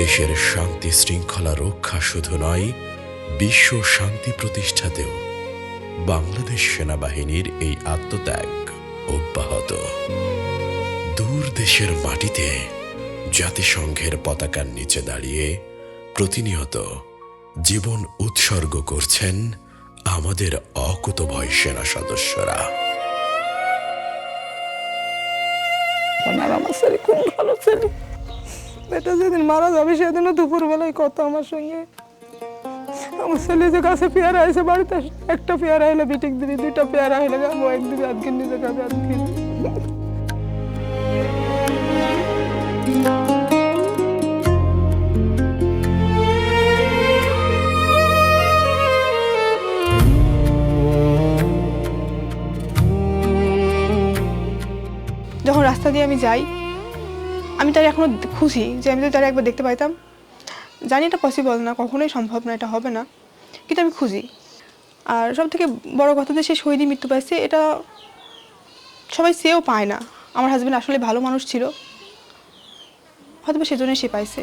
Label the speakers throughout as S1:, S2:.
S1: দেশের শান্তি শৃঙ্খলা রক্ষা শুধু নয়, বিশ্ব শান্তি প্রতিষ্ঠাতেও বাংলাদেশ সেনাবাহিনীর এই আত্মত্যাগ অব্যাহত। দূর দেশের মাটিতে জাতিসংঘের পতাকার নিচে দাঁড়িয়ে প্রতিনিয়ত জীবন উৎসর্গ করছেন আমাদের অকুতভয় সেনা সদস্যরা।
S2: আমার ছেলে খুব ভালো ছেলে। বেটা যেদিন মারা যাবে সেদিনও দুপুরবেলায় কথা আমার সঙ্গে। আমার ছেলে যে গাছে পেয়ারা আছে, বাড়িতে একটা পেয়ারা হলে বিটিক দিবি, দুইটা পেয়ারা হলে গাবো, একদিন আধদিন নিজে খাবে আধদিন। যখন রাস্তা দিয়ে আমি যাই, আমি তার এখনো খুশি যে আমি যদি তারা একবার দেখতে পাইতাম। জানি এটা পসিবল না, কখনোই সম্ভব না, এটা হবে না, কিন্তু আমি খুঁজি। আর সব থেকে বড় কথা যে সে শহীদই মৃত্যু পাইছে, এটা সবাই চেয়েও পায় না। আমার হাজব্যান্ড আসলে ভালো মানুষ ছিল, হয়তো সেজন্য সে পাইছে।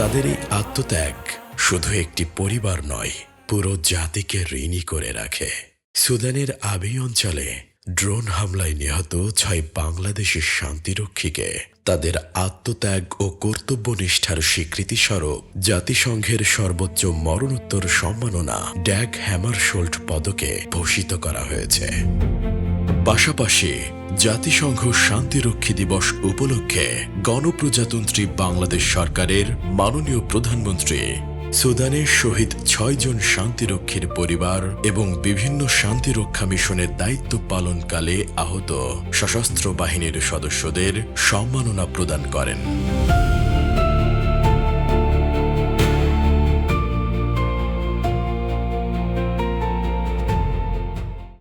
S1: তাদের এই আত্মত্যাগ শুধু একটি পরিবার নয়, পুরো জাতিকে ঋণী করে রাখে। সুদানের আবিই অঞ্চলে ড্রোন হামলায় নিহত 6 বাংলাদেশের শান্তিরক্ষীকে তাদের আত্মত্যাগ ও কর্তব্যনিষ্ঠার স্বীকৃতিস্বরূপ জাতিসংঘের সর্বোচ্চ মরণোত্তর সম্মাননা ড্যাগ হ্যামারশোল্ড পদকে ভূষিত করা হয়েছে। পাশাপাশি জাতিসংঘ শান্তিরক্ষী দিবস উপলক্ষে গণপ্রজাতন্ত্রী বাংলাদেশ সরকারের মাননীয় প্রধানমন্ত্রী সুদানের শহীদ 6 জন শান্তিরক্ষীর পরিবার এবং বিভিন্ন শান্তিরক্ষা মিশনের দায়িত্ব পালনকালে আহত সশস্ত্র বাহিনীর সদস্যদের সম্মাননা প্রদান করেন।